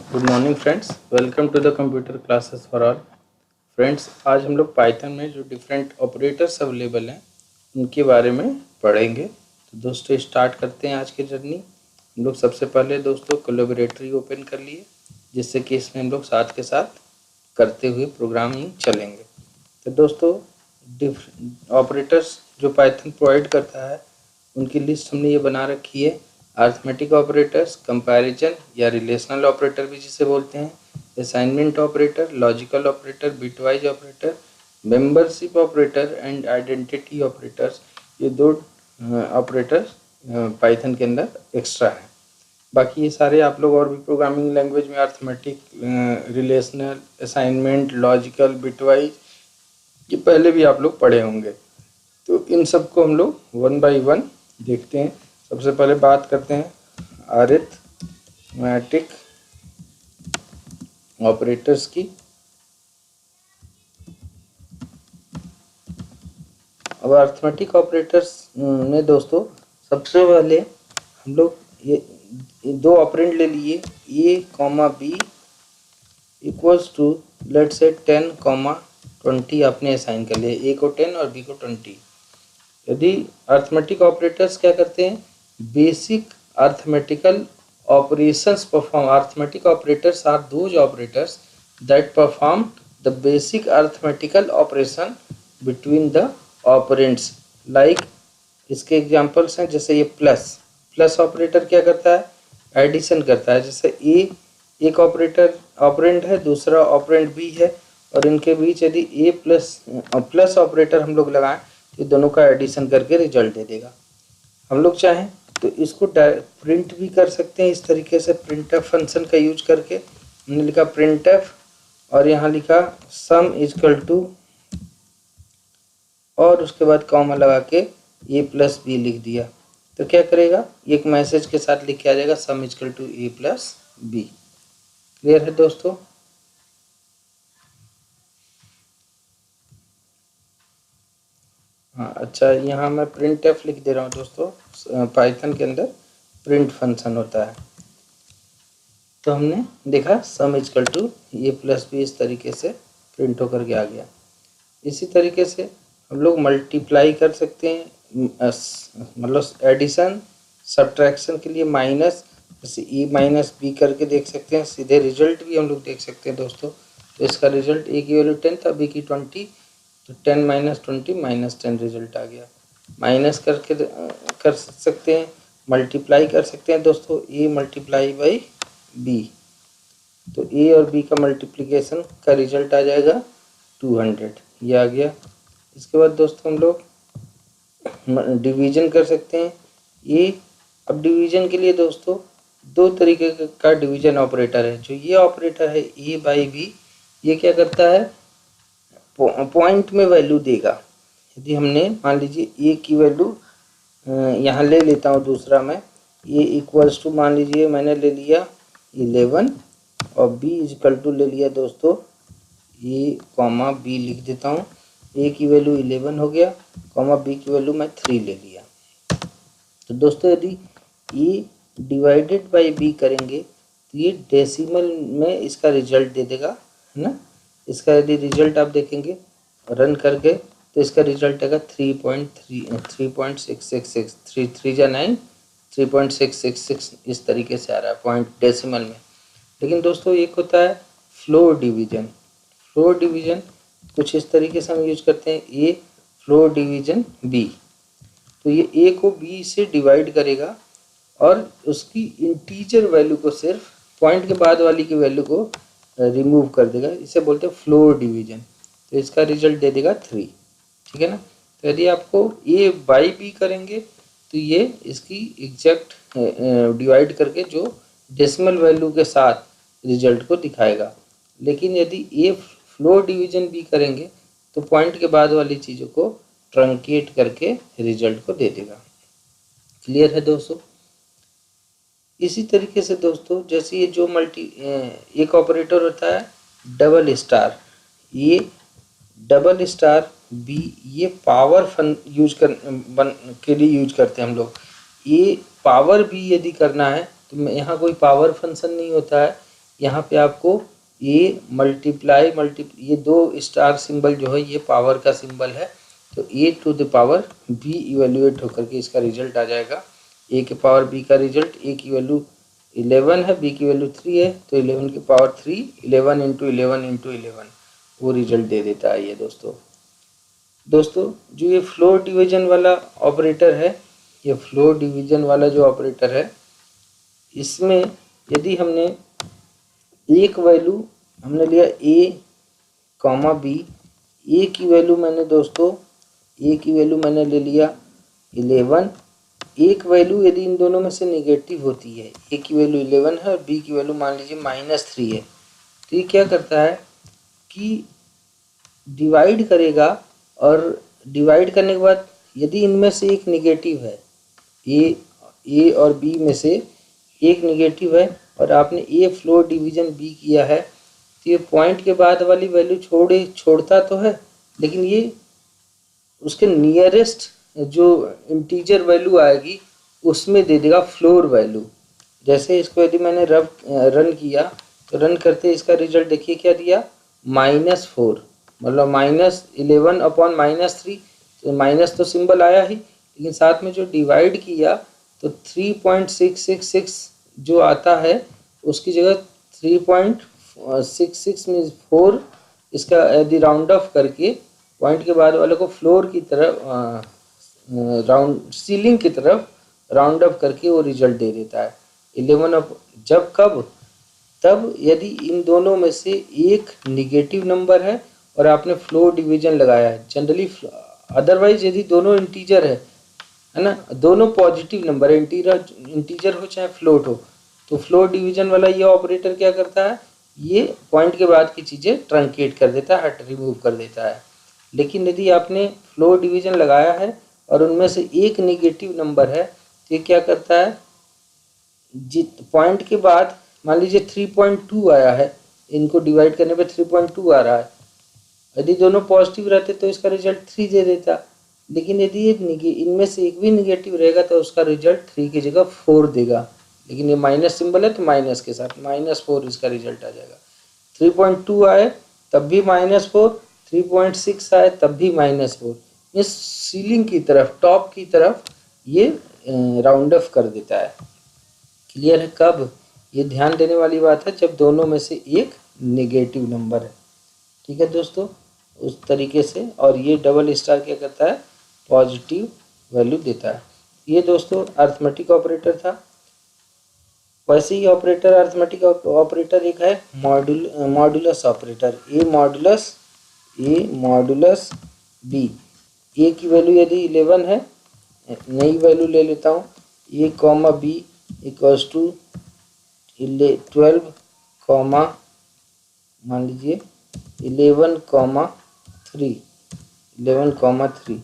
Good morning friends, welcome to the computer classes for all. Friends, आज हम लोग Python में जो डिफरेंट ऑपरेटर्स अवेलेबल हैं उनके बारे में पढ़ेंगे। तो दोस्तों स्टार्ट करते हैं आज की जर्नी। हम लोग सबसे पहले दोस्तों कोलैबोरेटरी ओपन कर लिए, जिससे कि इसमें हम लोग साथ के साथ करते हुए प्रोग्रामिंग चलेंगे। तो दोस्तों ऑपरेटर्स जो पाइथन प्रोवाइड करता है उनकी लिस्ट हमने ये बना रखी है। अरिथमेटिक ऑपरेटर्स, कंपैरिजन या रिलेशनल ऑपरेटर भी जिसे बोलते हैं, assignment operator, logical operator, bitwise operator, membership operator and identity operators. ये दो ऑपरेटर्स पाइथन के अंदर एक्स्ट्रा हैं। बाकी ये सारे आप लोग और भी प्रोग्रामिंग लैंग्वेज में arithmetic, relational, assignment, logical, bitwise ये पहले भी आप लोग पढ़े होंगे। तो इन सब को हम लोग वन बाय वन देखते हैं। सबसे पहले बात करते हैं अरिथमेटिक ऑपरेटर्स की। अब अरिथमेटिक ऑपरेटर्स में दोस्तों सबसे पहले हम लोग ये दो ऑपरेंड ले लिए, a comma b equals to let say 10 comma 20 आपने असाइन कर लिया, ए को 10 और बी को 20। यदि अरिथमेटिक ऑपरेटर्स क्या करते हैं, basic arithmetical operations perform. Arithmetic operators are those operators that perform the basic arithmetical operation between the operands. Like इसके एग्जांपल्स हैं, जैसे ये प्लस ऑपरेटर क्या करता है, एडिशन करता है। जैसे ए एक ऑपरेंड है, दूसरा ऑपरेंड बी है, और इनके बीच यदि ए प्लस ऑपरेटर हम लोग लगाएं तो दोनों का एडिशन करके रिजल्ट दे देगा। हम लोग चाहें तो इसको प्रिंट भी कर सकते हैं इस तरीके से, प्रिंटफ फंक्शन का यूज करके। हमने लिखा प्रिंटफ और यहाँ लिखा सम इजकल टू, और उसके बाद कॉमा लगा के ए प्लस बी लिख दिया। तो क्या करेगा, एक मैसेज के साथ लिख के आ जाएगा sum equal to A plus b. Clear है दोस्तों? हाँ अच्छा, यहाँ मैं प्रिंटफ लिख दे रहा हूँ दोस्तों। पाइथन के अंदर प्रिंट फंक्शन होता है। तो हमने देखा sum equal to A plus b इस तरीके से प्रिंट होकर के आ गया। इसी तरीके से हम लोग मल्टीप्लाई कर सकते हैं, मतलब एडिशन सब्ट्रैक्शन के लिए माइनस, जैसे ए माइनस बी करके देख सकते हैं। सीधे रिजल्ट भी हम लोग देख सकते हैं दोस्तों। तो इसका रिजल्ट ए की वैल्यू 10 था, बी की 20, तो 10 माइनस 20 माइनस 10 रिजल्ट आ गया। माइनस करके कर सकते हैं, मल्टीप्लाई कर सकते हैं दोस्तों, ए मल्टीप्लाई बाई बी, तो ए और बी का मल्टीप्लिकेशन का रिजल्ट आ जाएगा 200, ये आ गया। इसके बाद दोस्तों हम लोग डिवीजन कर सकते हैं। ये अब डिवीजन के लिए दोस्तों दो तरीके का डिवीजन ऑपरेटर है। जो ये ऑपरेटर है ए बाई बी, ये क्या करता है, पॉइंट में वैल्यू देगा। यदि हमने मान लीजिए ए की वैल्यू यहाँ ले लेता हूँ, दूसरा मैं ए इक्वल्स टू मान लीजिए मैंने ले लिया 11 और बी इजकल टू ले लिया दोस्तों ए कॉमा बी लिख देता हूँ। ए की वैल्यू 11 हो गया, कॉमा बी की वैल्यू मैं 3 ले लिया। तो दोस्तों यदि ए डिवाइडेड बाई बी करेंगे तो ये डेसिमल में इसका रिजल्ट दे देगा, है ना। इसका यदि रिजल्ट आप देखेंगे रन करके तो इसका रिजल्ट आएगा 3.666, 3 जा 9, 3.666 इस तरीके से आ रहा है पॉइंट डेसिमल में। लेकिन दोस्तों एक होता है फ्लोर डिवीजन। फ्लोर डिवीजन कुछ इस तरीके से हम यूज करते हैं, ए फ्लोर डिवीजन बी। तो ये ए को बी से डिवाइड करेगा और उसकी इंटीजर वैल्यू को, सिर्फ पॉइंट के बाद वाली की वैल्यू को रिमूव कर देगा। इसे बोलते हैं फ्लोर डिवीजन। तो इसका रिजल्ट दे देगा 3, ठीक है ना। तो यदि आपको ए बाई बी करेंगे तो ये इसकी एग्जैक्ट डिवाइड करके जो डेसिमल वैल्यू के साथ रिजल्ट को दिखाएगा। लेकिन यदि ए फ्लोर डिवीजन बी करेंगे तो पॉइंट के बाद वाली चीज़ों को ट्रंकेट करके रिजल्ट को दे देगा। क्लियर है दोस्तों? इसी तरीके से दोस्तों जैसे ये जो एक ऑपरेटर होता है डबल स्टार, ये डबल स्टार बी, ये पावर के लिए यूज करते हैं हम लोग। ये पावर भी यदि करना है तो यहाँ कोई पावर फंक्शन नहीं होता है, यहाँ पे आपको ये मल्टीप्लाई ये दो स्टार सिंबल जो है ये पावर का सिंबल है, तो a to the power b evaluate होकर के इसका रिजल्ट आ जाएगा। a के पावर b का रिजल्ट, a की वैल्यू 11 है, b की वैल्यू 3 है, तो 11 की पावर 3, 11 इंटू 11 इंटू 11 वो रिजल्ट दे देता है ये दोस्तों जो ये फ्लोर डिवीजन वाला ऑपरेटर है, ये फ्लोर डिवीजन वाला जो ऑपरेटर है, इसमें यदि हमने एक वैल्यू हमने लिया a कॉमा b, a की वैल्यू मैंने दोस्तों a की वैल्यू मैंने ले लिया 11, एक वैल्यू यदि इन दोनों में से नेगेटिव होती है, a की वैल्यू 11 है और b की वैल्यू मान लीजिए -3 है, तो ये क्या करता है कि डिवाइड करेगा, और डिवाइड करने के बाद यदि इनमें से एक नेगेटिव है, a और b में से एक नेगेटिव है और आपने a फ्लोर डिवीजन b किया है, तो ये पॉइंट के बाद वाली वैल्यू छोड़ता तो है, लेकिन ये उसके नियरेस्ट जो इंटीजर वैल्यू आएगी उसमें दे देगा फ्लोर वैल्यू। जैसे इसको यदि मैंने रन किया तो रन करते इसका रिजल्ट देखिए क्या दिया, -4, मतलब -11 अपॉन -3, तो माइनस तो सिंबल आया ही, लेकिन साथ में जो डिवाइड किया तो 3.666 जो आता है उसकी जगह 3.66 मीन्स 4, इसका यदि राउंड ऑफ करके पॉइंट के बाद वाले को फ्लोर की तरफ राउंड सीलिंग की तरफ राउंड अप करके वो रिजल्ट दे देता है 11 अप। जब कब, तब यदि इन दोनों में से एक निगेटिव नंबर है और आपने फ्लोर डिवीजन लगाया है जनरली, अदरवाइज यदि दोनों इंटीजर है ना, दोनों पॉजिटिव नंबर है, इंटीजर हो चाहे फ्लोट हो, तो फ्लोर डिवीजन वाला ये ऑपरेटर क्या करता है, ये पॉइंट के बाद की चीज़ें ट्रंकेट कर देता है, रिमूव कर देता है। लेकिन यदि आपने फ्लोर डिवीजन लगाया है और उनमें से एक निगेटिव नंबर है, तो ये क्या करता है, पॉइंट के बाद मान लीजिए 3.2 आया है, इनको डिवाइड करने पे 3.2 आ रहा है, यदि दोनों पॉजिटिव रहते तो इसका रिजल्ट 3 दे देता, लेकिन यदि ये इनमें से एक भी निगेटिव रहेगा तो उसका रिजल्ट 3 की जगह 4 देगा, लेकिन ये माइनस सिंबल है तो माइनस के साथ -4 इसका रिजल्ट आ जाएगा। 3.2 आए तब भी -4, 3.6 आए तब भी -4, इस सीलिंग की तरफ, टॉप की तरफ ये राउंड ऑफ कर देता है। क्लियर है? कब? ये ध्यान देने वाली बात है जब दोनों में से एक नेगेटिव नंबर है। ठीक है दोस्तों, उस तरीके से। और ये डबल स्टार क्या करता है, पॉजिटिव वैल्यू देता है। ये दोस्तों अर्थमेटिक ऑपरेटर था। वैसे ही ऑपरेटर, अर्थमेटिक ऑपरेटर एक है मॉडुलस ऑपरेटर, ए मॉडुलस बी। ए की वैल्यू यदि 11 है, नई वैल्यू ले लेता हूँ, a comma b equals to 12 comma मान लीजिए 11,3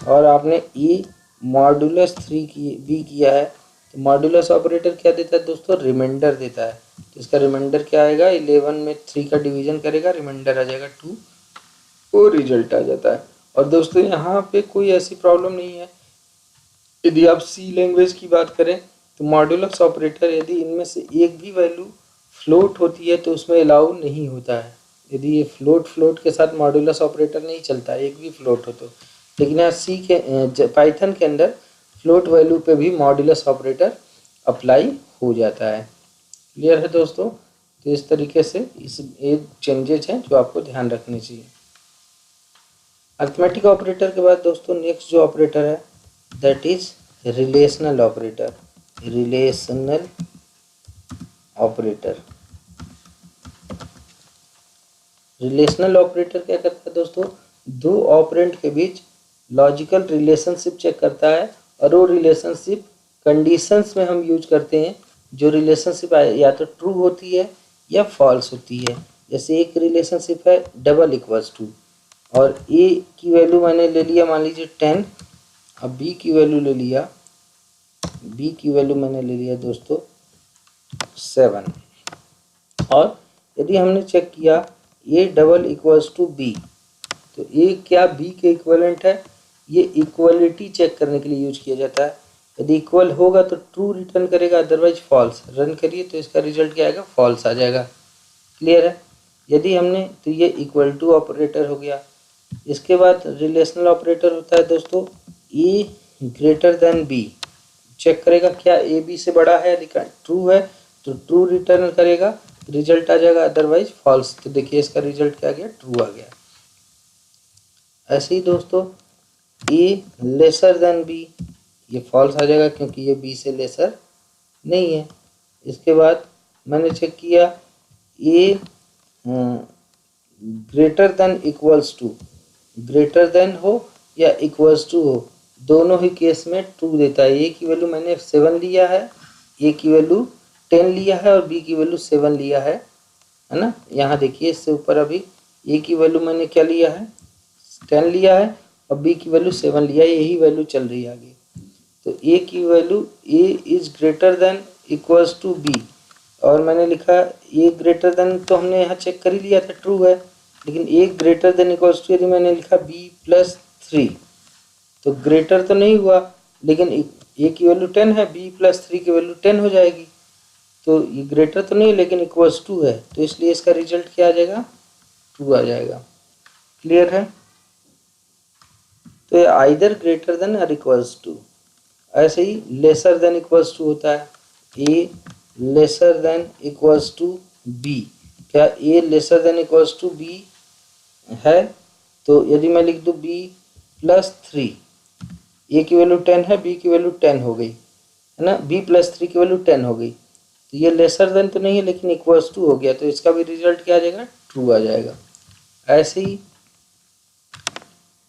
और आपने ए मॉडुलस 3 बी किया है, तो मॉडुलस ऑपरेटर क्या देता है दोस्तों, रिमाइंडर देता है। तो इसका रिमाइंडर क्या आएगा, 11 में 3 का डिवीजन करेगा, रिमाइंडर आ जाएगा 2, वो रिजल्ट आ जाता है। और दोस्तों यहाँ पे कोई ऐसी प्रॉब्लम नहीं है। यदि आप सी लैंग्वेज की बात करें तो मॉडुलस ऑपरेटर यदि इनमें से एक भी वैल्यू फ्लोट होती है तो उसमें अलाउ नहीं होता है। यदि ये फ्लोट के साथ मॉडुलस ऑपरेटर नहीं चलता, एक भी फ्लोट हो तो। लेकिन यहाँ सी के पाइथन के अंदर फ्लोट वैल्यू पे भी मॉडुलस ऑपरेटर अप्लाई हो जाता है। क्लियर है दोस्तों? तो इस तरीके से इस एक चेंजेज हैं जो आपको ध्यान रखने चाहिए। अर्थमेटिक ऑपरेटर के बाद दोस्तों नेक्स्ट जो ऑपरेटर है that is relational operator. Relational operator क्या करता है दोस्तों, दो ऑपरेंड के बीच लॉजिकल रिलेशनशिप चेक करता है, और वो रिलेशनशिप कंडीशंस में हम यूज करते हैं। जो रिलेशनशिप या तो ट्रू होती है या फॉल्स होती है। जैसे एक रिलेशनशिप है डबल इक्वल्स टू, और ए की वैल्यू मैंने ले लिया मान लीजिए 10, अब बी की वैल्यू मैंने ले लिया दोस्तों 7, और यदि हमने चेक किया A double equals to B, तो ए क्या बी के इक्वलेंट है, ये इक्वलिटी चेक करने के लिए यूज किया जाता है। यदि इक्वल होगा तो ट्रू रिटर्न करेगा, अदरवाइज फॉल्स। रन करिए तो इसका रिजल्ट क्या आएगा, फॉल्स आ जाएगा। क्लियर है। यदि हमने तो ये इक्वल टू ऑपरेटर हो गया। इसके बाद रिलेशनल ऑपरेटर होता है दोस्तों ए ग्रेटर देन बी। चेक करेगा क्या ए बी से बड़ा है, यदि ट्रू है तो ट्रू रिटर्न करेगा, रिजल्ट आ जाएगा, अदरवाइज फॉल्स। तो देखिए इसका रिजल्ट क्या आ गया, ट्रू आ गया। ऐसे ही दोस्तों ए लेसर देन बी, ये फॉल्स आ जाएगा क्योंकि ये बी से लेसर नहीं है। इसके बाद मैंने चेक किया a greater than equals to, greater than हो या इक्वल्स टू हो, दोनों ही केस में ट्रू देता है। ए की वैल्यू मैंने 7 लिया है, ए की वैल्यू 10 लिया है और बी की वैल्यू 7 लिया है ना। यहाँ देखिए इससे ऊपर अभी ए की वैल्यू मैंने क्या लिया है, 10 लिया है और बी की वैल्यू 7 लिया है, यही वैल्यू चल रही है आगे। तो ए की value A is greater than equals to B, और मैंने लिखा ए ग्रेटर देन, तो हमने यहाँ चेक कर ही लिया था ट्रू है। लेकिन ए ग्रेटर देन इक्वल्स टू, यदि मैंने लिखा बी प्लस 3, तो ग्रेटर तो नहीं हुआ, लेकिन ए की वैल्यू 10 है, बी प्लस 3 की वैल्यू 10 हो जाएगी। तो ये ग्रेटर तो नहीं लेकिन इक्वल्स टू है, तो इसलिए इसका रिजल्ट क्या आ जाएगा, ट्रू आ जाएगा। क्लियर है। तो ये आइदर ग्रेटर देन और इक्वल्स टू। ऐसे ही लेसर देन इक्वल्स टू होता है, a lesser than equals to b. क्या a lesser than equals to b है, तो यदि मैं लिख दूँ बी प्लस 3, ए की वैल्यू 10 है, बी की वैल्यू 10 हो गई है ना, बी प्लस 3 की वैल्यू 10 हो गई, तो ये लेसर देन तो नहीं है लेकिन इक्वल्स टू हो गया, तो इसका भी रिजल्ट क्या आ जाएगा, ट्रू आ जाएगा। ऐसे ही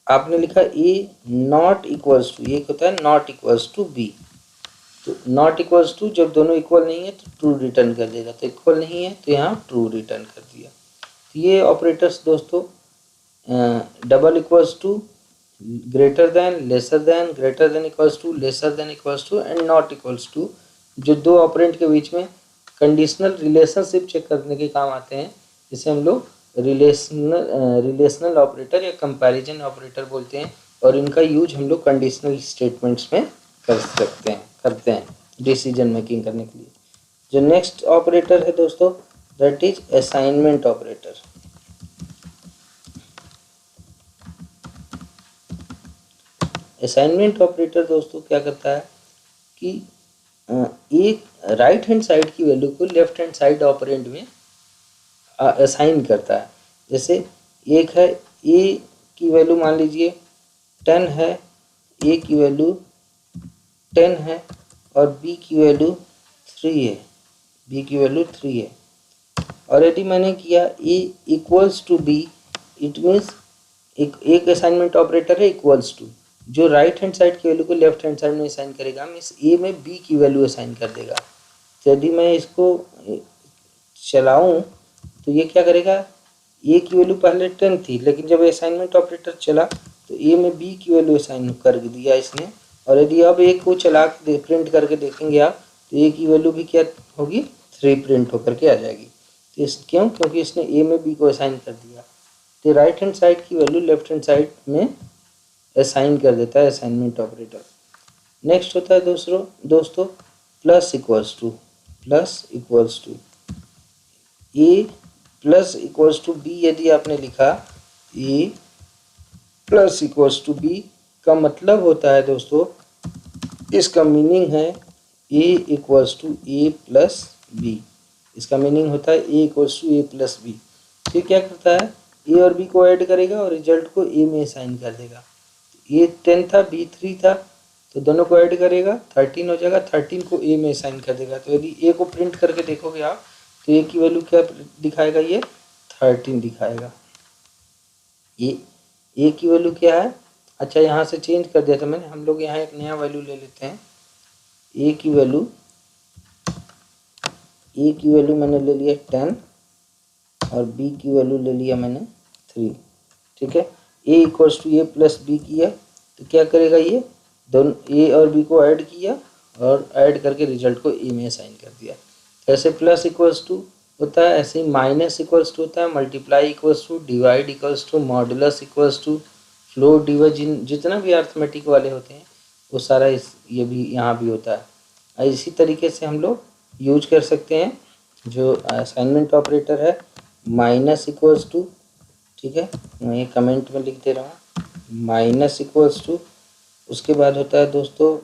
आपने लिखा ए नॉट इक्वल्स टू, ये होता है नॉट इक्वल्स टू बी। तो नॉट इक्वल्स टू जब दोनों इक्वल नहीं है तो ट्रू रिटर्न कर देगा, तो इक्वल नहीं है तो यहाँ ट्रू रिटर्न कर दिया। तो ये ऑपरेटर्स दोस्तों double equals to, greater than, lesser than, greater than equals to, lesser than equals to and not equals to, जो दो ऑपरेंट के बीच में कंडीशनल रिलेशनशिप चेक करने के काम आते हैं, जिसे हम लोग रिलेशनल ऑपरेटर या कंपैरिजन ऑपरेटर बोलते हैं, और इनका यूज हम लोग कंडीशनल स्टेटमेंट्स में करते हैं डिसीजन मेकिंग करने के लिए। जो नेक्स्ट ऑपरेटर है दोस्तों that is assignment operator. Assignment operator दोस्तों क्या करता है कि एक राइट हैंड साइड की वैल्यू को लेफ्ट हैंड साइड ऑपरेंड में असाइन करता है। जैसे एक है ए की वैल्यू मान लीजिए 10 है, ए की वैल्यू 10 है और बी की वैल्यू 3 है, बी की वैल्यू 3 है। और यदि मैंने किया a equals to b, it means एक असाइनमेंट ऑपरेटर है इक्वल्स टू, जो राइट हैंड साइड की वैल्यू को लेफ्ट हैंड साइड में असाइन करेगा, मीन्स ए में बी की वैल्यू असाइन कर देगा। तो यदि मैं इसको चलाऊं तो ये क्या करेगा, ए की वैल्यू पहले 10 थी, लेकिन जब असाइनमेंट ऑपरेटर चला तो ए में बी की वैल्यू असाइन कर दिया इसने। और यदि अब ए को चला के प्रिंट करके देखेंगे आप, तो ए की वैल्यू भी क्या होगी, 3 प्रिंट होकर के आ जाएगी। तो इस क्यों, क्योंकि इसने ए में बी को असाइन कर दिया। तो राइट हैंड साइड की वैल्यू लेफ्ट हैंड साइड में असाइन कर देता है असाइनमेंट ऑपरेटर। नेक्स्ट होता है दोस्तों plus equals to, plus equals to. A plus equals to B यदि आपने लिखा, A plus equals to B का मतलब होता है दोस्तों, इसका मीनिंग है A equals to A plus B. इसका मीनिंग होता है A equals to A plus B. ये क्या करता है, ए और बी को ऐड करेगा और रिजल्ट को ए में असाइन कर देगा। ए 10 था, बी 3 था, तो दोनों को ऐड करेगा 13 हो जाएगा, 13 को ए में असाइन कर देगा। तो यदि ए को प्रिंट करके देखोगे आप तो ए की वैल्यू क्या दिखाएगा, ये 13 दिखाएगा। ए की वैल्यू क्या है, अच्छा यहाँ से चेंज कर दिया था मैंने, हम लोग यहाँ एक नया वैल्यू ले लेते हैं। ए की वैल्यू मैंने ले लिया 10 और बी की वैल्यू ले लिया मैंने 3। ठीक है, A equals to A plus B किया तो क्या करेगा, ये दोनों ए और बी को ऐड किया और ऐड करके रिजल्ट को ए में असाइन कर दिया। ऐसे प्लस इक्वल्स टू होता है, ऐसे ही माइनस इक्वल्स टू होता है, multiply equals to, divide equals to, modulus equals to, float division, जितना भी अर्थमेटिक वाले होते हैं वो सारा ये भी यहाँ भी होता है। इसी तरीके से हम लोग यूज कर सकते हैं जो असाइनमेंट ऑपरेटर है, माइनस इक्वल्स टू, ठीक है, मैं ये कमेंट में लिख दे रहा हूँ, माइनस इक्वल्स टू, उसके बाद होता है दोस्तों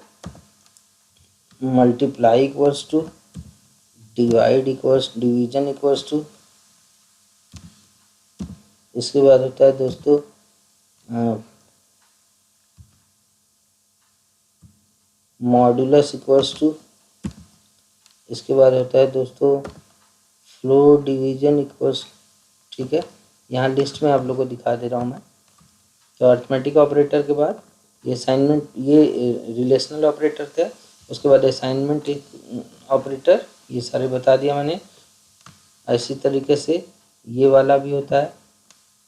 multiply equals to, division equals to, इसके बाद होता है दोस्तों मॉड्यूलस इक्वल्स टू, इसके बाद होता है दोस्तों फ्लो डिवीजन इक्वल्स, ठीक है, यहाँ लिस्ट में आप लोगों को दिखा दे रहा हूँ मैं। तो अरिथमेटिक ऑपरेटर के बाद ये असाइनमेंट, ये रिलेशनल ऑपरेटर थे, उसके बाद असाइनमेंट ऑपरेटर, ये सारे बता दिया मैंने। इसी तरीके से ये वाला भी होता है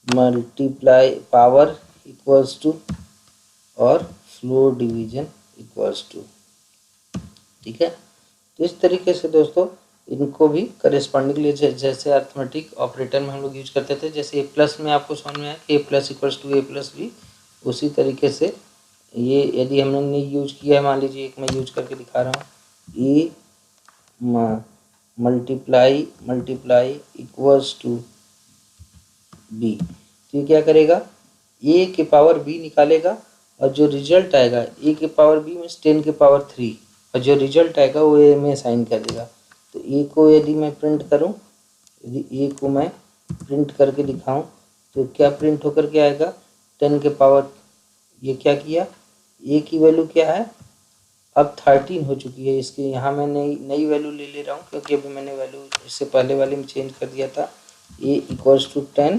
मल्टीप्लाई पावर इक्वल्स टू और फ्लो डिवीजन इक्वल्स टू, ठीक है। तो इस तरीके से दोस्तों इनको भी करेस्पॉन्डिंगली जैसे अरिथमेटिक ऑपरेटर में हम लोग यूज करते थे, जैसे ए प्लस में आपको समझ में आया कि A plus equals to A plus B, उसी तरीके से ये यदि हमने यूज किया है, मान लीजिए एक मैं यूज करके दिखा रहा हूँ, A multiply equals to B, तो ये क्या करेगा, ए के पावर बी निकालेगा और जो रिजल्ट आएगा ए के पावर बी मीन्स 10 के पावर 3, और जो रिजल्ट आएगा वो ए में साइन कर देगा। तो ए को यदि मैं प्रिंट करूं, यदि ए को मैं प्रिंट करके दिखाऊं तो क्या प्रिंट होकर के आएगा, 10 के पावर, ये क्या किया, ए की वैल्यू क्या है, अब 13 हो चुकी है। इसके यहाँ मैं नई वैल्यू ले रहा हूँ क्योंकि अभी मैंने वैल्यू इससे पहले वाले में चेंज कर दिया था। A equals to 10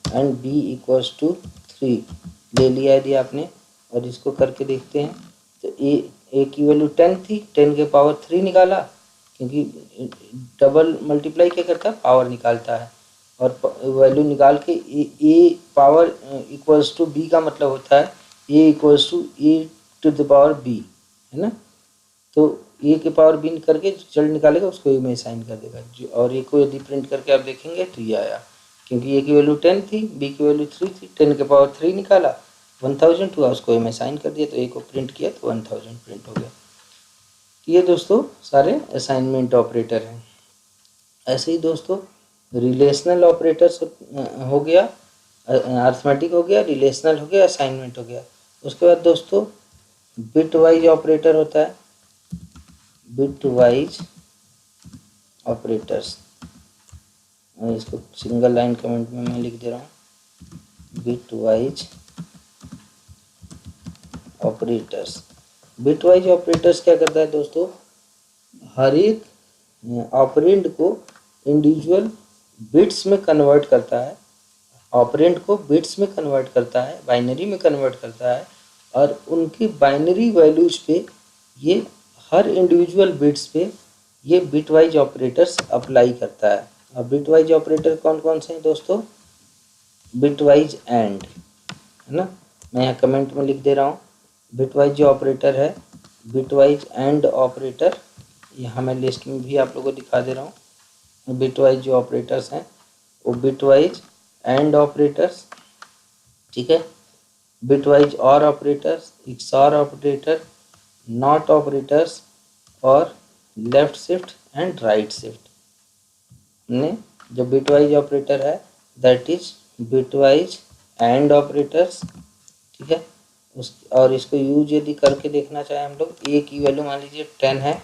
and B equals to 3 ले लिया यदि आपने, और इसको करके देखते हैं तो ए की वैल्यू 10 थी, 10 के पावर 3 निकाला, क्योंकि डबल मल्टीप्लाई क्या करता है, पावर निकालता है, और वैल्यू निकाल के A power equals to B का मतलब होता है A equals to A to the power B, है ना। तो ए के पावर बी करके रिजल्ट निकालेगा, उसको ए में साइन कर देगा जो, और ए को यदि प्रिंट करके आप देखेंगे तो ये आया, क्योंकि ए की वैल्यू 10 थी, बी की वैल्यू 3 थी, 10 के पावर 3 निकाला, 1000 हुआ, उसको ए में साइन कर दिया, तो ए को प्रिंट किया तो 1000 प्रिंट हो गया। ये दोस्तों सारे असाइनमेंट ऑपरेटर हैं। ऐसे ही दोस्तों रिलेशनल ऑपरेटर्स हो गया, अरिथमेटिक हो गया, रिलेशनल हो गया, असाइनमेंट हो गया। उसके बाद दोस्तों बिट वाइज ऑपरेटर होता है, बिट वाइज ऑपरेटर्स, इसको सिंगल लाइन कमेंट में मैं लिख दे रहा हूँ, bit wise operators. Bit wise operators क्या करता है दोस्तों, हर एक ऑपरेंड को इंडिविजुअल बिट्स में कन्वर्ट करता है, ऑपरेंड को बिट्स में कन्वर्ट करता है, बाइनरी में कन्वर्ट करता है, और उनकी बाइनरी वैल्यूज पे ये हर इंडिविजुअल बिट्स पे ये बिटवाइज ऑपरेटर्स अप्लाई करता है। और बिटवाइज ऑपरेटर कौन कौन से हैं दोस्तों, बिटवाइज एंड, है ना, मैं यहाँ कमेंट में लिख दे रहा हूँ, बिटवाइज जो ऑपरेटर है, बिटवाइज एंड ऑपरेटर, यहाँ मैं लिस्ट में भी आप लोगों को दिखा दे रहा हूँ। बिटवाइज जो ऑपरेटर्स हैं वो बिटवाइज एंड ऑपरेटर्स, ठीक है, बिटवाइज और operators, XOR operator, not operators, और left shift and right shift. हमने जो बिटवाइज ऑपरेटर है that is bitwise and operators, ठीक है। और इसको यूज यदि करके देखना चाहें हम लोग, ए की वैल्यू मान लीजिए 10 है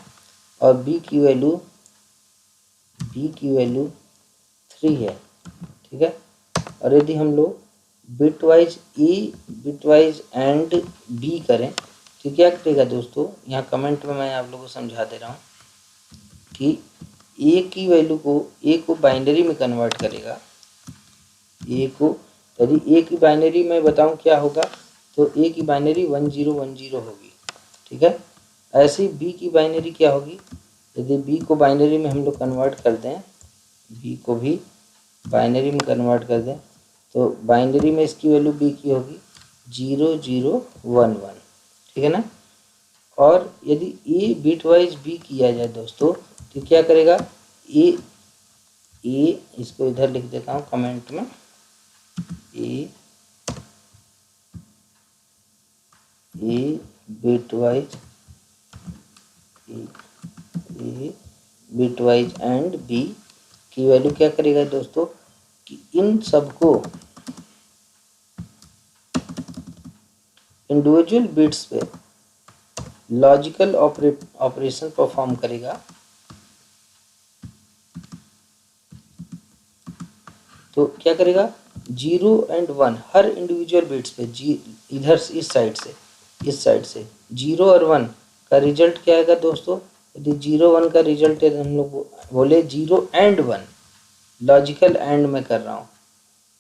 और बी की वैल्यू 3 है, ठीक है। और यदि हम लोग bitwise A bitwise and B करें तो क्या करेगा दोस्तों, यहाँ कमेंट में मैं आप लोगों को समझा दे रहा हूँ कि ए की वैल्यू को, ए को बाइनरी में कन्वर्ट करेगा, ए को, यदि ए की बाइनरी में बताऊँ क्या होगा, तो ए की बाइनरी 1010 होगी, ठीक है। ऐसे ही बी की बाइनरी क्या होगी, यदि बी को बाइनरी में हम लोग कन्वर्ट कर दें, बी को भी बाइनरी में कन्वर्ट कर दें, तो बाइनरी में इसकी वैल्यू बी की होगी 0011, ठीक है ना। और यदि ए बिटवाइज बी किया जाए दोस्तों तो क्या करेगा, ए इसको इधर लिख देता हूँ कमेंट में, ए बिटवाइज बिटवाइज एंड बी की वैल्यू क्या करेगा दोस्तों कि इन सबको इंडिविजुअल बिट्स पे लॉजिकल ऑपरेशन परफॉर्म करेगा। तो क्या करेगा 0 एंड 1 हर इंडिविजुअल बिट्स पे इधर इस साइड से 0 और 1 का रिजल्ट क्या आएगा दोस्तों। यदि 0 1 का रिजल्ट है हम लोग बोले 0 एंड 1 लॉजिकल एंड में कर रहा हूँ,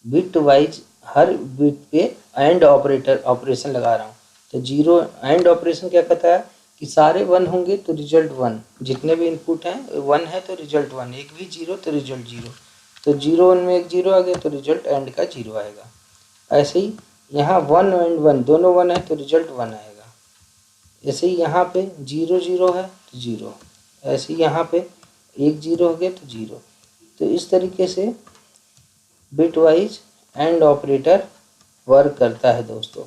बिट वाइज हर बिट पे एंड ऑपरेशन लगा रहा हूँ। तो 0 एंड ऑपरेशन क्या कहता है कि सारे 1 होंगे तो रिजल्ट 1, जितने भी इनपुट हैं 1 है तो रिजल्ट 1, एक भी 0 तो रिजल्ट 0। तो 0 1 में एक 0 आ गया तो रिजल्ट एंड का 0 आएगा। ऐसे ही यहाँ 1 एंड 1 दोनों 1 है तो रिजल्ट 1 आएगा। ऐसे ही यहाँ पे 0 0 है तो 0, ऐसे ही यहाँ पे 1 0 हो गया तो 0। तो इस तरीके से bit wise and operator work करता है दोस्तों।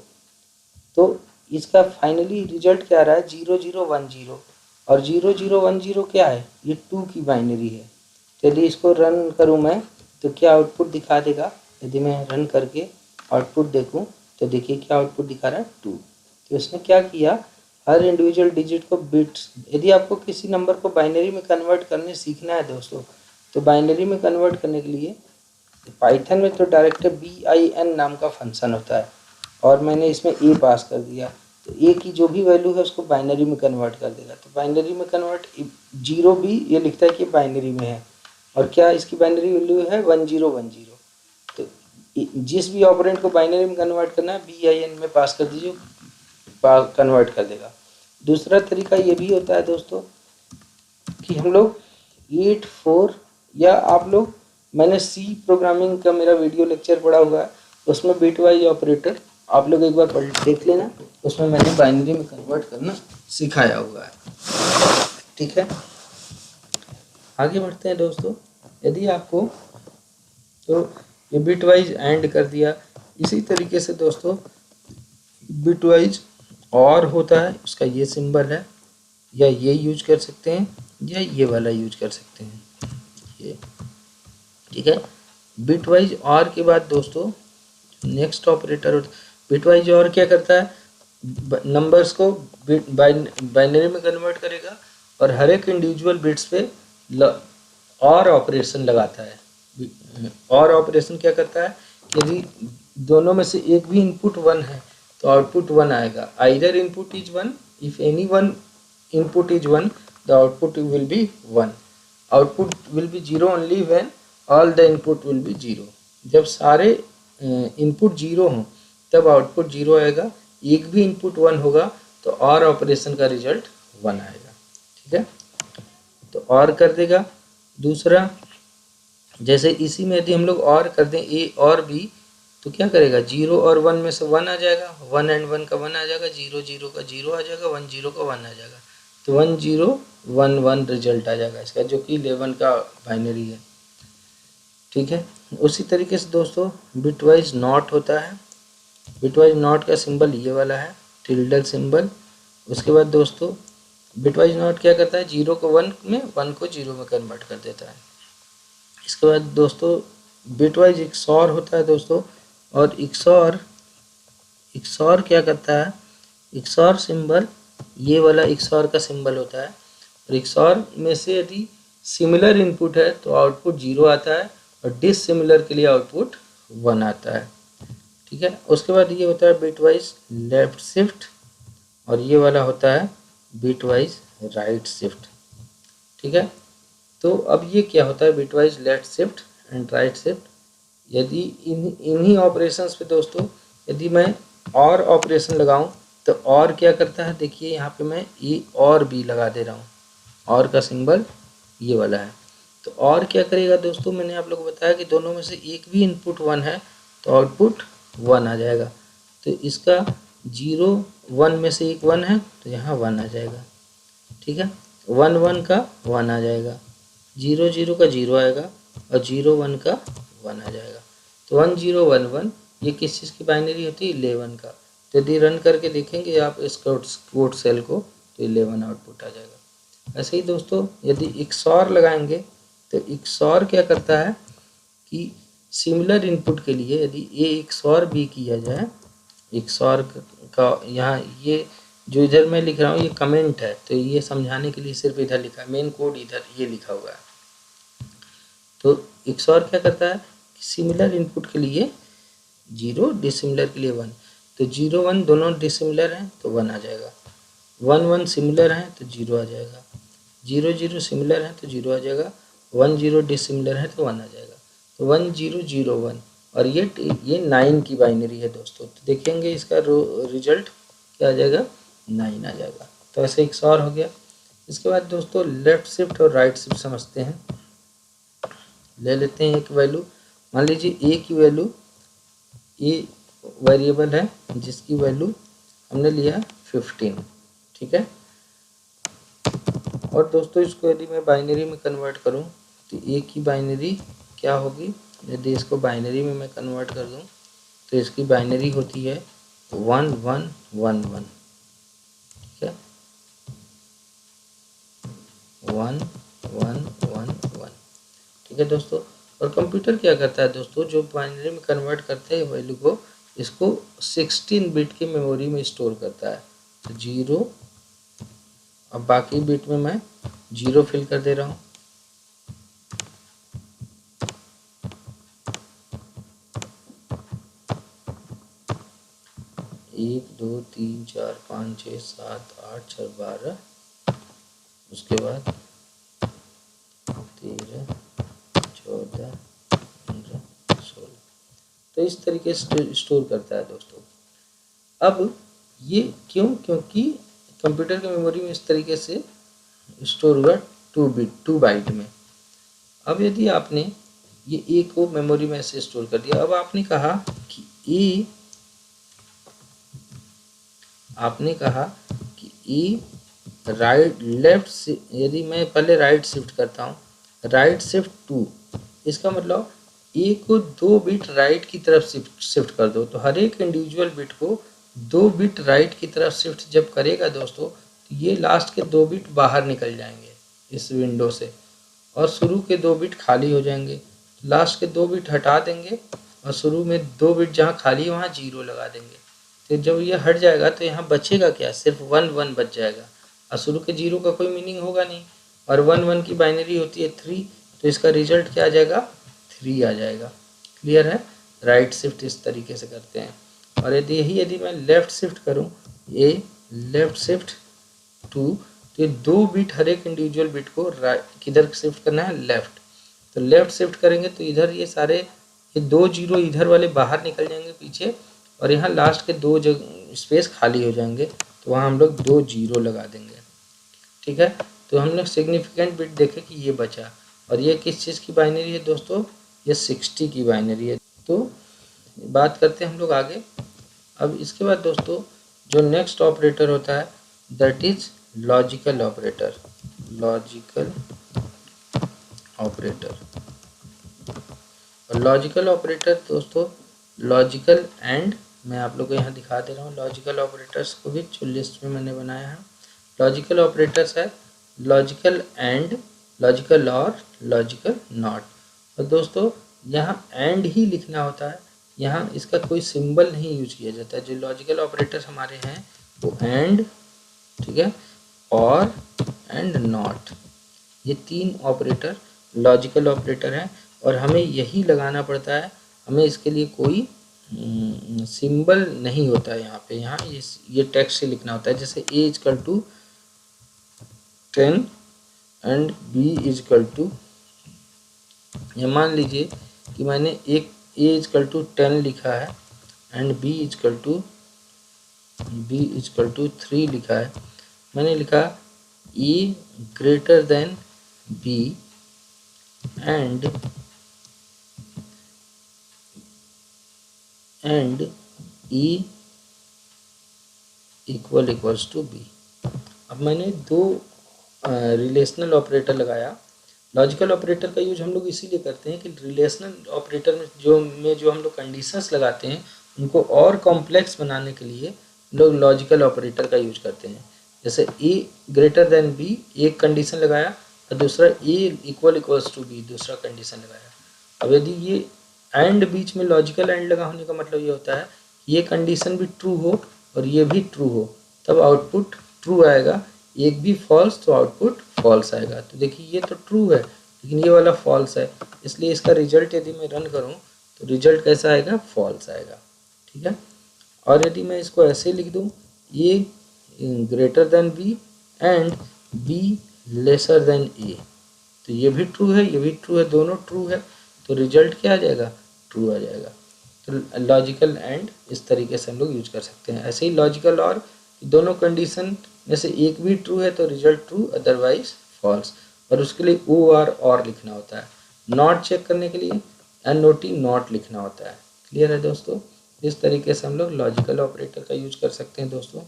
तो इसका फाइनली रिजल्ट क्या आ रहा है 0 0 1 0, और 0 0 1 0 क्या है, ये 2 की बाइनरी है। यदि इसको रन करूं मैं तो क्या आउटपुट दिखा देगा। यदि मैं रन करके आउटपुट देखूं तो देखिए क्या आउटपुट दिखा रहा है 2। तो इसने क्या किया हर इंडिविजुअल डिजिट को बिट्स, यदि आपको किसी नंबर को बाइनरी में कन्वर्ट करने सीखना है दोस्तों तो बाइनरी में कन्वर्ट करने के लिए पाइथन में तो डायरेक्ट bin नाम का फंक्शन होता है, और मैंने इसमें ए पास कर दिया तो ए की जो भी वैल्यू है उसको बाइनरी में कन्वर्ट कर देगा। तो बाइनरी में कन्वर्ट 0 भी ये लिखता है कि बाइनरी में है, और क्या इसकी बाइनरी वैल्यू है 1 0 1 0। तो जिस भी ऑपरेंड को बाइनरी में कन्वर्ट करना है bin में पास कर दीजिए, कन्वर्ट कर देगा। दूसरा तरीका ये भी होता है दोस्तों कि हम लोग 8 4 या आप लोग, मैंने सी प्रोग्रामिंग का मेरा वीडियो लेक्चर पढ़ा हुआ है उसमें बिटवाइज ऑपरेटर आप लोग एक बार पढ़ देख लेना, उसमें मैंने बाइनरी में कन्वर्ट करना सिखाया हुआ है। ठीक है, आगे बढ़ते हैं दोस्तों। यदि आपको तो ये बिटवाइज एंड कर दिया, इसी तरीके से दोस्तों बिटवाइज और होता है, उसका ये सिंबल है, या ये यूज कर सकते हैं या ये वाला यूज कर सकते हैं ये। ठीक है, बिटवाइज और के बाद दोस्तों नेक्स्ट ऑपरेटर बिटवाइज और क्या करता है नंबर्स को बाइनरी में कन्वर्ट करेगा और हर एक इंडिविजुअल बिट्स पे और ऑपरेशन लगाता है। और ऑपरेशन क्या करता है यदि दोनों में से एक भी इनपुट 1 है तो आउटपुट 1 आएगा। Either input is 1, if any one input is 1 the output will be 1। Output will be 0 only when all the input will be 0। जब सारे इनपुट 0 हों तब आउटपुट 0 आएगा, एक भी इनपुट 1 होगा तो और ऑपरेशन का रिजल्ट 1 आएगा। ठीक है, तो और कर देगा। दूसरा जैसे इसी में यदि हम लोग और कर दें ए और बी तो क्या करेगा 0 और 1 में से 1 आ जाएगा, 1 एंड 1 का 1 आ जाएगा, 0 0 का 0 आ जाएगा, 1 0 का 1 आ जाएगा। तो 1 0 1 1 रिजल्ट आ जाएगा इसका, जो कि 11 का बाइनरी है। ठीक है, उसी तरीके से दोस्तों बिटवाइज नॉट होता है। बिटवाइज नॉट का सिंबल ये वाला है, टिल्डल सिंबल। उसके बाद दोस्तों बिटवाइज नॉट क्या करता है 0 को 1 में, 1 को 0 में कन्वर्ट कर देता है। इसके बाद दोस्तों बिटवाइज XOR होता है दोस्तों, और XOR क्या करता है, XOR सिंबल ये वाला XOR का सिंबल होता है, और XOR में से यदि सिमिलर इनपुट है तो आउटपुट 0 आता है और डिससिमिलर के लिए आउटपुट 1 आता है। ठीक है, उसके बाद ये होता है बिटवाइज लेफ्ट शिफ्ट, और ये वाला होता है बिटवाइज राइट शिफ्ट। ठीक है, तो अब ये क्या होता है bitwise left shift and right shift. यदि इन्हीं ऑपरेशंस पे दोस्तों यदि मैं और ऑपरेशन लगाऊं तो और क्या करता है, देखिए यहाँ पे मैं ए और बी लगा दे रहा हूँ, और का सिंबल ये वाला है। तो और क्या करेगा दोस्तों, मैंने आप लोग को बताया कि दोनों में से एक भी इनपुट 1 है तो आउटपुट 1 आ जाएगा। तो इसका 0 1 में से एक 1 है तो यहाँ 1 आ जाएगा। ठीक है, 1 1 का 1 आ जाएगा, 0 0 का 0 आएगा, और 0 1 का 1 आ जाएगा। तो 1 0 1 1 ये किस चीज़ की बाइनरी होती है 11 का। तो यदि रन करके देखेंगे आप इस कोड सेल को तो 11 आउटपुट आ जाएगा। ऐसे ही दोस्तों यदि XOR लगाएंगे तो XOR क्या करता है कि सिमिलर इनपुट के लिए यदि A XOR B किया जाए, XOR का यहाँ ये जो इधर मैं लिख रहा हूँ ये कमेंट है, तो ये समझाने के लिए सिर्फ इधर लिखा है, मेन कोड इधर ये लिखा हुआ है। तो XOR क्या करता है कि सिमिलर इनपुट के लिए 0, डिसिमिलर के लिए 1, तो 0 1 दोनों डिसिमिलर हैं तो 1 आ जाएगा, 1 1 सिमिलर हैं तो 0 आ जाएगा, 0 0 सिमिलर है तो 0 आ जाएगा, 1 0 डिसिमिलर है तो 1 आ जाएगा। तो 1 0 0 1 और ये 9 की बाइनरी है दोस्तों। तो देखेंगे इसका रिजल्ट क्या आ जाएगा, 9 आ जाएगा। तो ऐसे XOR हो गया। इसके बाद दोस्तों लेफ्ट शिफ्ट और राइट शिफ्ट समझते हैं। ले लेते हैं एक वैल्यू, मान लीजिए A की वैल्यू, A वेरिएबल है जिसकी वैल्यू हमने लिया 15, ठीक है। और दोस्तों इसको यदि मैं बाइनरी में कन्वर्ट करूं तो A की बाइनरी क्या होगी, यदि इसको बाइनरी में मैं कन्वर्ट कर दूं तो इसकी बाइनरी होती है 1 1 1 1, ठीक है, 1 1 1 1, ठीक है दोस्तों। और कंप्यूटर क्या करता है दोस्तों, जो बाइनरी में कन्वर्ट करते हैं वैल्यू को, इसको 16 बिट की मेमोरी में स्टोर करता है। तो 0, अब बाकी बिट में मैं 0 फिल कर दे रहा हूँ, 1 2 3 4 5 6 7 8 6 12, उसके बाद 13 14 15 16, तो इस तरीके से स्टोर करता है दोस्तों। अब ये क्यों, क्योंकि कंप्यूटर की मेमोरी में इस तरीके से स्टोर हुआ 2 बाइट में। अब यदि आपने ये A को मेमोरी में ऐसे स्टोर कर दिया, अब आपने कहा कि A राइट लेफ्ट से, यदि मैं पहले राइट शिफ्ट करता हूँ, राइट शिफ्ट 2, इसका मतलब A को 2 बिट राइट की तरफ शिफ्ट कर दो। तो हर एक इंडिविजुअल बिट को 2 बिट राइट की तरफ शिफ्ट जब करेगा दोस्तों, तो ये लास्ट के 2 बिट बाहर निकल जाएंगे इस विंडो से और शुरू के 2 बिट खाली हो जाएंगे। लास्ट के 2 बिट हटा देंगे और शुरू में 2 बिट जहाँ खाली है वहाँ 0 लगा देंगे। तो जब ये हट जाएगा तो यहाँ बचेगा क्या, सिर्फ 1 1 बच जाएगा और शुरू के 0 का कोई मीनिंग होगा नहीं। और 1 1 की बाइनरी होती है 3, तो इसका रिजल्ट क्या आ जाएगा, 3 आ जाएगा। क्लियर है। राइट शिफ्ट इस तरीके से करते हैं। और यदि मैं लेफ्ट शिफ्ट करूँ, ये लेफ्ट शिफ्ट 2, तो ये 2 बिट हर एक इंडिविजुअल बिट को किधर शिफ्ट करना है, लेफ्ट। तो लेफ्ट शिफ्ट करेंगे तो इधर ये सारे ये 2 0 इधर वाले बाहर निकल जाएंगे पीछे और यहाँ लास्ट के 2 जगह स्पेस खाली हो जाएंगे, तो वहाँ हम लोग 2 0 लगा देंगे, ठीक है। तो हम लोग सिग्निफिकेंट बिट देखें कि ये बचा। और ये किस चीज़ की बाइनरी है दोस्तों, ये 60 की बाइनरी है। तो बात करते हैं हम लोग आगे। अब इसके बाद दोस्तों जो नेक्स्ट ऑपरेटर होता है that is logical operator. Logical operator और लॉजिकल ऑपरेटर दोस्तों, लॉजिकल एंड, मैं आप लोग को यहाँ दिखा दे रहा हूँ लॉजिकल ऑपरेटर्स को भी, जो लिस्ट में मैंने बनाया है। लॉजिकल ऑपरेटर्स है लॉजिकल एंड, लॉजिकल और, लॉजिकल नॉट। और दोस्तों यहाँ एंड ही लिखना होता है, यहाँ इसका कोई सिंबल नहीं यूज किया जाता है। जो लॉजिकल ऑपरेटर्स हमारे हैं वो एंड, ठीक है, और एंड नॉट, ये 3 ऑपरेटर लॉजिकल ऑपरेटर हैं और हमें यही लगाना पड़ता है। हमें इसके लिए कोई सिंबल नहीं होता है यहाँ पे, यहाँ ये टेक्स्ट से लिखना होता है। जैसे A = 10 एंड B = ये मान लीजिए कि मैंने एक A = 10 लिखा है एंड B = 3 लिखा है। मैंने लिखा A > B and E = B। अब मैंने 2 रिलेशनल ऑपरेटर लगाया। लॉजिकल ऑपरेटर का यूज हम लोग इसीलिए करते हैं कि रिलेशनल ऑपरेटर में जो हम लोग कंडीशंस लगाते हैं उनको और कॉम्प्लेक्स बनाने के लिए लोग लॉजिकल ऑपरेटर का यूज करते हैं। जैसे ए ग्रेटर देन बी एक कंडीशन लगाया और दूसरा ए इक्वल्स टू बी दूसरा कंडीशन लगाया। अब यदि ये एंड बीच में लॉजिकल एंड लगा होने का मतलब ये होता है ये कंडीशन भी ट्रू हो और ये भी ट्रू हो, तब आउटपुट ट्रू आएगा। एक भी फॉल्स तो आउटपुट फॉल्स आएगा। तो देखिए ये तो ट्रू है लेकिन ये वाला फॉल्स है, इसलिए इसका रिजल्ट यदि मैं रन करूँ तो रिजल्ट कैसा आएगा, फॉल्स आएगा। ठीक है। और यदि मैं इसको ऐसे लिख दूँ A greater than B and B lesser than A, तो ये भी ट्रू है ये भी ट्रू है, दोनों ट्रू है, तो रिजल्ट क्या आ जाएगा, ट्रू आ जाएगा। तो लॉजिकल एंड इस तरीके से हम लोग यूज कर सकते हैं। ऐसे ही लॉजिकल और दोनों कंडीशन में से एक भी ट्रू है तो रिजल्ट ट्रू अदरवाइज फॉल्स, और उसके लिए ओ और लिखना होता है। नॉट चेक करने के लिए NOT नॉट लिखना होता है। क्लियर है दोस्तों। इस तरीके से हम लोग लॉजिकल ऑपरेटर का यूज कर सकते हैं दोस्तों।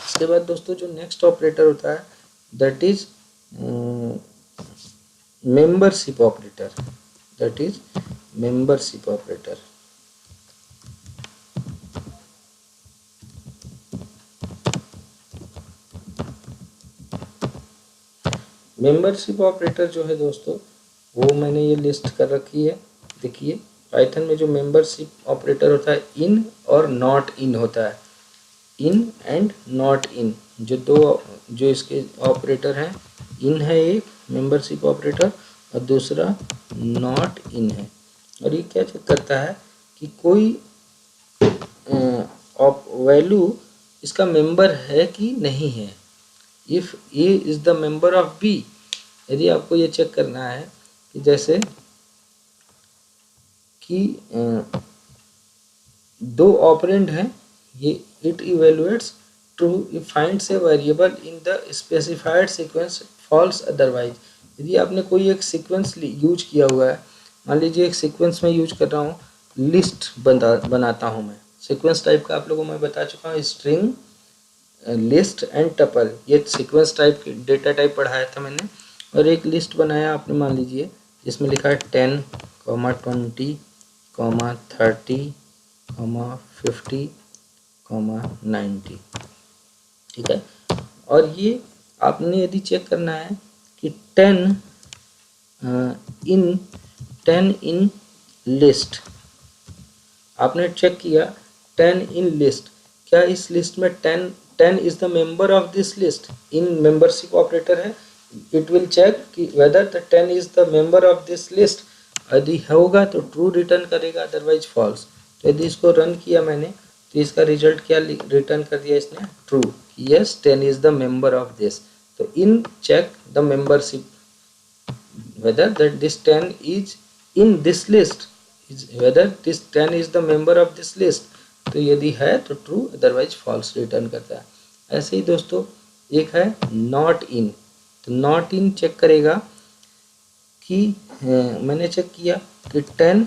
इसके बाद दोस्तों जो नेक्स्ट ऑपरेटर होता है that is membership operator, that is membership operator. Membership operator जो है दोस्तों वो मैंने ये लिस्ट कर रखी है। देखिए पाइथन में जो मेंबरशिप ऑपरेटर होता है इन और नॉट इन होता है। इन एंड नॉट इन जो दो जो इसके ऑपरेटर हैं, इन है एक मेंबरशिप ऑपरेटर और दूसरा नॉट इन है। और ये क्या चेक करता है कि कोई वैल्यू इसका मेंबर है कि नहीं है। If A is the member of B, यदि आपको ये चेक करना है कि जैसे कि दो ऑपरेंड हैं, ये it evaluates true if finds a variable in the specified sequence false otherwise. यदि आपने कोई एक सीक्वेंस यूज किया हुआ है, मान लीजिए एक सीक्वेंस में यूज कर रहा हूँ, लिस्ट बनाता हूँ मैं, सीक्वेंस टाइप का आप लोगों को मैं बता चुका हूँ, स्ट्रिंग लिस्ट एंड टपल, ये सीक्वेंस टाइप डेटा टाइप पढ़ाया था मैंने। और एक लिस्ट बनाया आपने मान लीजिए जिसमें लिखा है 10, 20, 30, 50, 90। ठीक है। और ये आपने यदि चेक करना है कि 10 इन लिस्ट, आपने चेक किया 10 इन लिस्ट, क्या इस लिस्ट में 10 is the member of this list, in membership operator है। इट विल चेक कि whether the 10 is the member of this list, यदि होगा तो ट्रू रिटर्न करेगा अदरवाइज फॉल्स। तो यदि इसको रन किया मैंने तो इसका रिजल्ट क्या रिटर्न कर दिया इसने, true, yes 10 is the member of this. तो in check the membership whether that this 10 is in this list, is whether this 10 is the member of this list, तो यदि है तो ट्रू अदरवाइज फॉल्स रिटर्न करता है। ऐसे ही दोस्तों एक है नॉट इन, तो नॉट इन चेक करेगा कि मैंने चेक किया कि 10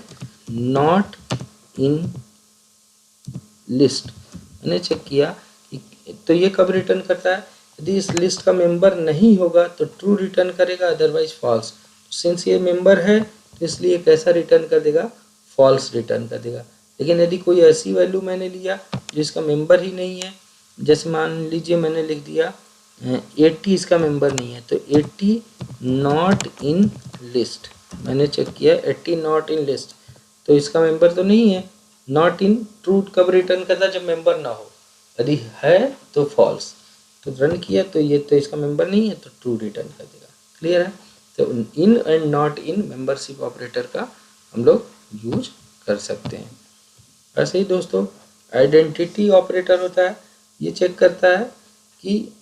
नॉट इन लिस्ट, मैंने चेक किया कि, तो ये कब रिटर्न करता है, यदि इस लिस्ट का मेंबर नहीं होगा तो ट्रू रिटर्न करेगा अदरवाइज फॉल्स। सिंस ये मेंबर है तो इसलिए कैसा रिटर्न कर देगा, फॉल्स रिटर्न कर देगा। लेकिन यदि कोई ऐसी वैल्यू मैंने लिया जिसका मेंबर ही नहीं है, जैसे मान लीजिए मैंने लिख दिया 80 इसका मेंबर नहीं है, तो 80 नॉट इन लिस्ट, मैंने चेक किया 80 नॉट इन लिस्ट, तो इसका मेंबर तो नहीं है। नॉट इन ट्रू कब रिटर्न करता है, जब मेंबर ना हो, यदि है तो फॉल्स। तो रन किया तो ये तो इसका मेंबर नहीं है तो ट्रू रिटर्न कर देगा। क्लियर है। तो in and not in membership operator का हम लोग यूज कर सकते हैं। ऐसे ही दोस्तों आइडेंटिटी ऑपरेटर होता है, ये चेक करता है कि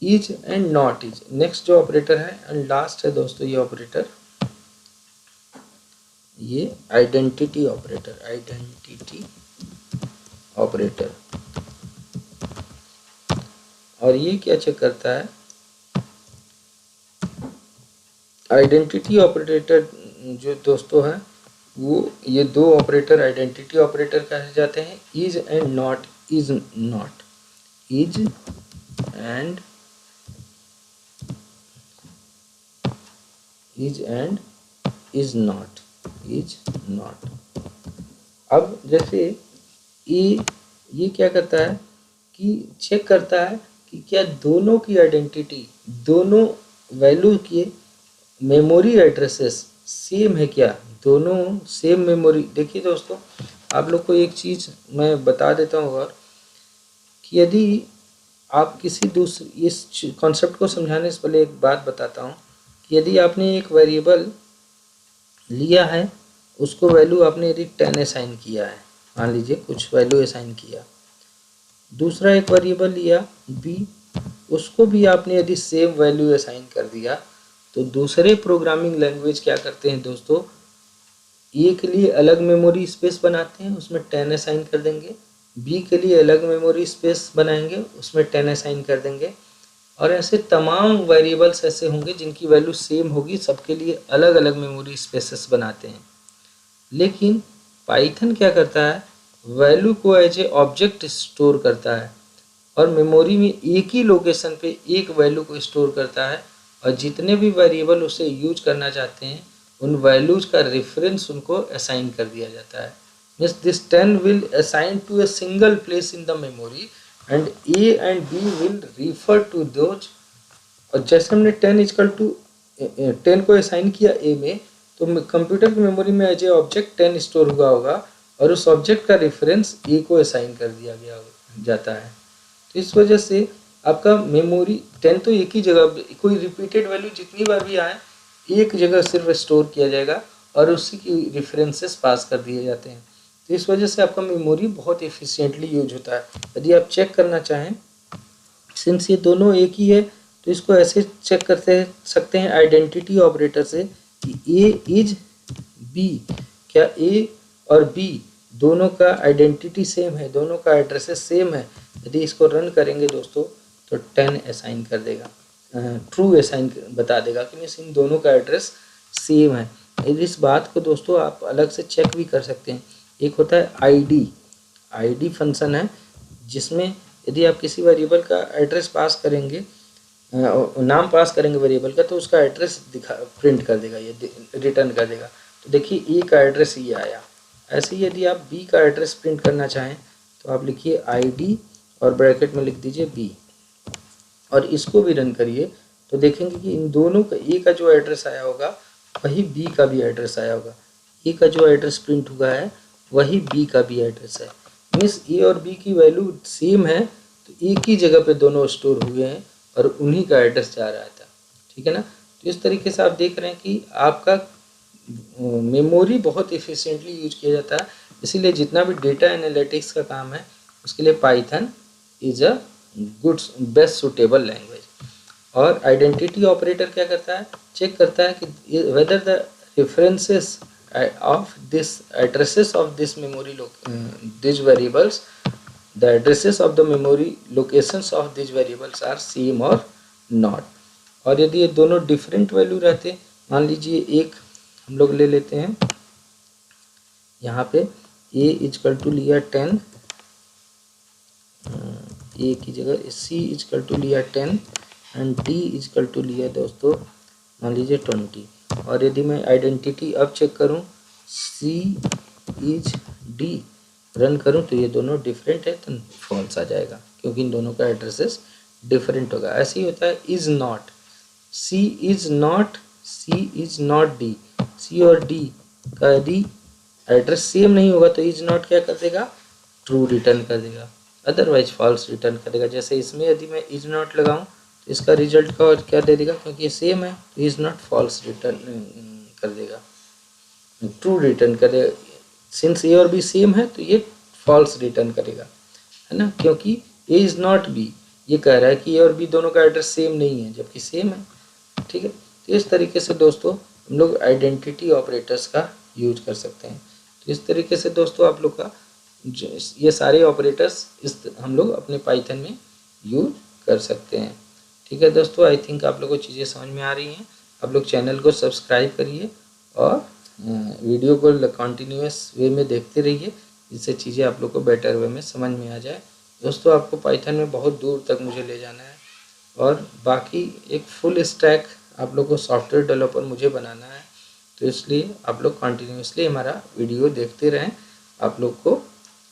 is and not is. Next जो ऑपरेटर है एंड लास्ट है दोस्तों ये ऑपरेटर, ये आइडेंटिटी ऑपरेटर, आइडेंटिटी ऑपरेटर। और ये क्या चेक करता है, आइडेंटिटी ऑपरेटर जो दोस्तों है वो ये दो ऑपरेटर आइडेंटिटी ऑपरेटर कहे जाते हैं, is and not, is not, is and is not, is not. अब जैसे ये क्या करता है कि चेक करता है कि क्या दोनों की आइडेंटिटी, दोनों वैल्यू के मेमोरी एड्रेसेस सेम है क्या, दोनों सेम मेमोरी। देखिए दोस्तों, आप लोग को एक चीज़ मैं बता देता हूँ और कि यदि आप किसी दूसरी, इस कॉन्सेप्ट को समझाने से पहले एक बात बताता हूँ कि यदि आपने एक वेरिएबल लिया है, उसको वैल्यू आपने यदि 10 असाइन किया है, मान लीजिए कुछ वैल्यू असाइन किया, दूसरा एक वेरिएबल लिया b, उसको भी आपने यदि सेम वैल्यू असाइन कर दिया, तो दूसरे प्रोग्रामिंग लैंग्वेज क्या करते हैं दोस्तों, ए के लिए अलग मेमोरी स्पेस बनाते हैं, उसमें 10 असाइन कर देंगे, बी के लिए अलग मेमोरी स्पेस बनाएंगे, उसमें 10 असाइन कर देंगे, और ऐसे तमाम वेरिएबल्स ऐसे होंगे जिनकी वैल्यू सेम होगी, सबके लिए अलग अलग मेमोरी स्पेसेस बनाते हैं। लेकिन पाइथन क्या करता है, वैल्यू को एज ए ऑब्जेक्ट स्टोर करता है और मेमोरी में एक ही लोकेशन पे एक वैल्यू को स्टोर करता है, और जितने भी वेरिएबल उसे यूज करना चाहते हैं उन वैल्यूज का रेफरेंस उनको असाइन कर दिया जाता है। Means this 10 will assign to a single place in the memory and A and B will refer to those. और जैसे हमने 10 इजकल टू 10 को असाइन किया ए में, तो कंप्यूटर की मेमोरी में एज ए ऑब्जेक्ट 10 स्टोर हुआ होगा और उस ऑब्जेक्ट का रेफरेंस ए को असाइन कर दिया गया जाता है। तो इस वजह से आपका मेमोरी 10 तो एक ही जगह, कोई रिपीटेड वैल्यू जितनी बार भी आए एक जगह सिर्फ स्टोर किया जाएगा और उसी की रेफरेंसेस पास कर दिए जाते हैं। तो इस वजह से आपका मेमोरी बहुत एफिशिएंटली यूज होता है। यदि आप चेक करना चाहें, सिंस ये दोनों एक ही है, तो इसको ऐसे चेक करते सकते हैं आइडेंटिटी ऑपरेटर से कि ए इज बी, क्या ए और बी दोनों का आइडेंटिटी सेम है, दोनों का एड्रेसेस सेम है। यदि इसको रन करेंगे दोस्तों तो 10 असाइन कर देगा, ट्रू असाइन बता देगा कि मीन्स इन दोनों का एड्रेस सेम है। इस बात को दोस्तों आप अलग से चेक भी कर सकते हैं। एक होता है आईडी फंक्शन है, जिसमें यदि आप किसी वेरिएबल का एड्रेस पास करेंगे, नाम पास करेंगे वेरिएबल का, तो उसका एड्रेस प्रिंट कर देगा, ये रिटर्न कर देगा। तो देखिए ए का एड्रेस ये आया। ऐसे ही यदि आप बी का एड्रेस प्रिंट करना चाहें तो आप लिखिए आईडी और ब्रैकेट में लिख दीजिए बी, और इसको भी रन करिए तो देखेंगे कि इन दोनों का ए का जो एड्रेस आया होगा वही बी का भी एड्रेस आया होगा। ए का जो एड्रेस प्रिंट हुआ है वही बी का भी एड्रेस है। मीन्स ए और बी की वैल्यू सेम है, तो एक ही जगह पे दोनों स्टोर हुए हैं और उन्हीं का एड्रेस जा रहा था। ठीक है ना। तो इस तरीके से आप देख रहे हैं कि आपका मेमोरी बहुत एफिशिएंटली यूज किया जाता है। इसीलिए जितना भी डेटा एनालिटिक्स का काम है उसके लिए Python is a good best suitable language. और आइडेंटिटी ऑपरेटर क्या करता है, चेक करता है कि whether the references of this addresses of this memory these variables, the addresses of the memory locations of these variables are same or not। और यदि ये दोनों डिफरेंट वैल्यू रहते, मान लीजिए एक हम लोग ले लेते हैं, यहाँ पे a इजकल टू लिया 10, a की जगह c इजकल टू लिया 10 एंड d इजकल टू लिया दोस्तों मान लीजिए 20। और यदि मैं आइडेंटिटी अब चेक करूं C इज D रन करूं तो ये दोनों डिफरेंट है तो फॉल्स आ जाएगा, क्योंकि इन दोनों का एड्रेसेस डिफरेंट होगा। ऐसे ही होता है is not, C is not D, C और D का यदि एड्रेस सेम नहीं होगा तो इज नॉट क्या कर देगा, ट्रू रिटर्न कर देगा, अदरवाइज फॉल्स रिटर्न कर देगा। जैसे इसमें यदि मैं इज नॉट लगाऊं तो इसका रिजल्ट का क्या दे देगा, क्योंकि ये सेम है तो इज नॉट फॉल्स रिटर्न कर देगा, ट्रू रिटर्न करेगा। सिंस ए और बी सेम है तो ये फॉल्स रिटर्न करेगा, है ना, क्योंकि ए इज नॉट बी ये कह रहा है कि ए और बी दोनों का एड्रेस सेम नहीं है जबकि सेम है। ठीक है। तो इस तरीके से दोस्तों हम लोग आइडेंटिटी ऑपरेटर्स का यूज कर सकते हैं। तो इस तरीके से दोस्तों आप लोग का ये सारे ऑपरेटर्स हम लोग अपने पाइथन में यूज कर सकते हैं। ठीक है दोस्तों, आई थिंक आप लोगों को चीज़ें समझ में आ रही हैं। आप लोग चैनल को सब्सक्राइब करिए और वीडियो को कंटिन्यूअस वे में देखते रहिए, जिससे चीज़ें आप लोग को बेटर वे में समझ में आ जाए। दोस्तों आपको पाइथन में बहुत दूर तक मुझे ले जाना है और बाकी एक फुल स्टैक आप लोग को सॉफ्टवेयर डेवलपर मुझे बनाना है, तो इसलिए आप लोग कंटिन्यूअसली हमारा वीडियो देखते रहें। आप लोग को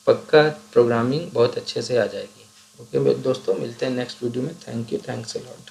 पक्का प्रोग्रामिंग बहुत अच्छे से आ जाएगी। ओके दोस्तों, मिलते हैं नेक्स्ट वीडियो में। Thank you, thanks a lot.